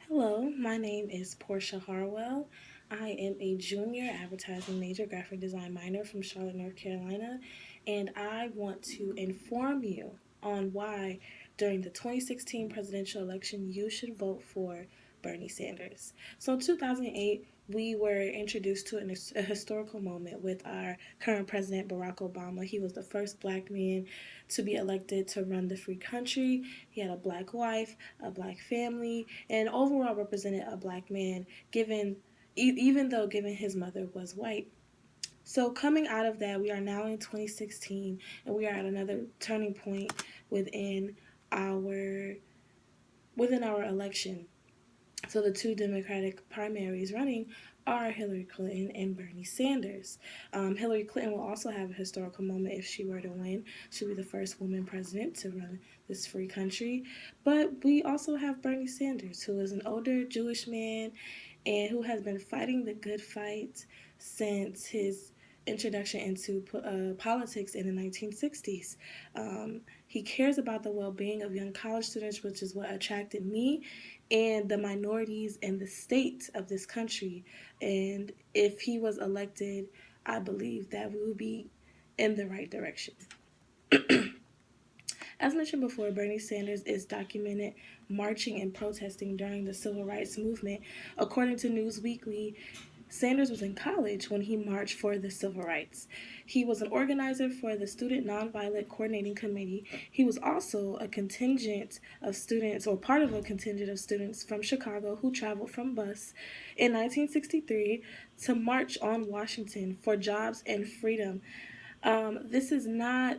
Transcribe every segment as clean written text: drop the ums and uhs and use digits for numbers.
Hello, my name is Portia Harwell. I am a junior advertising major, graphic design minor from Charlotte, North Carolina, and I want to inform you on why during the 2016 presidential election you should vote for Bernie Sanders. So in 2008, we were introduced to a historical moment with our current president, Barack Obama. He was the first black man to be elected to run the free country. He had a black wife, a black family, and overall represented a black man, even though given his mother was white. So coming out of that, we are now in 2016, and we are at another turning point within our within our election. So the two Democratic primaries running are Hillary Clinton and Bernie Sanders. Hillary Clinton will also have a historical moment if she were to win. She'll be the first woman president to run this free country. But we also have Bernie Sanders, who is an older Jewish man and who has been fighting the good fight since his introduction into politics in the 1960s. He cares about the well-being of young college students, which is what attracted me, and the minorities and the state of this country. And if he was elected, I believe that we would be in the right direction. As mentioned before, Bernie Sanders is documented marching and protesting during the civil rights movement. According to Newsweekly, Sanders was in college when he marched for the civil rights. He was an organizer for the Student Nonviolent Coordinating Committee. He was also a contingent of students, or part of a contingent of students from Chicago who traveled from bus in 1963 to march on Washington for jobs and freedom. This is not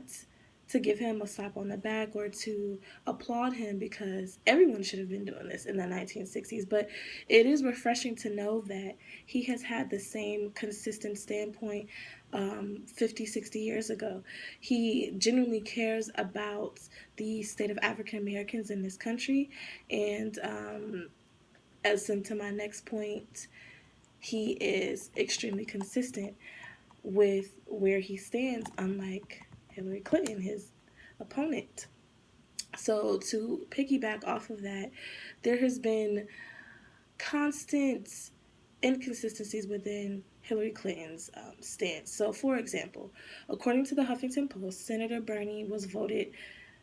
to give him a slap on the back or to applaud him, because everyone should have been doing this in the 1960s, but it is refreshing to know that he has had the same consistent standpoint 50, 60 years ago. He genuinely cares about the state of African Americans in this country, and as to my next point, he is extremely consistent with where he stands, unlike Hillary Clinton, his opponent. So, to piggyback off of that, there has been constant inconsistencies within Hillary Clinton's stance. So, for example, according to the Huffington Post, Senator Bernie voted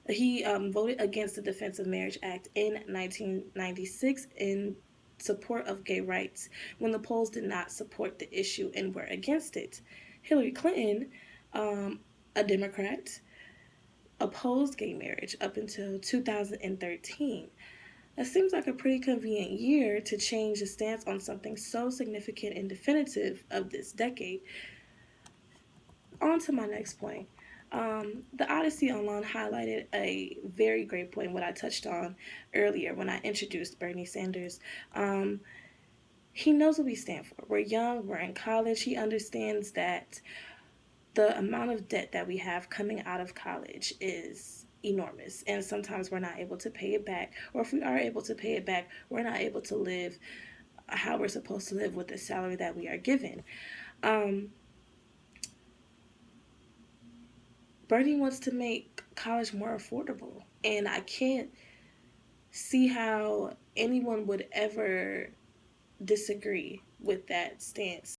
against the Defense of Marriage Act in 1996 in support of gay rights, when the polls did not support the issue and were against it. Hillary Clinton, a Democrat, opposed gay marriage up until 2013. That seems like a pretty convenient year to change the stance on something so significant and definitive of this decade. On to my next point. The Odyssey Online highlighted a very great point, what I touched on earlier when I introduced Bernie Sanders. He knows what we stand for. We're young, we're in college. He understands that the amount of debt that we have coming out of college is enormous, and sometimes we're not able to pay it back, or if we are able to pay it back, we're not able to live how we're supposed to live with the salary that we are given. Bernie wants to make college more affordable, and I can't see how anyone would ever disagree with that stance.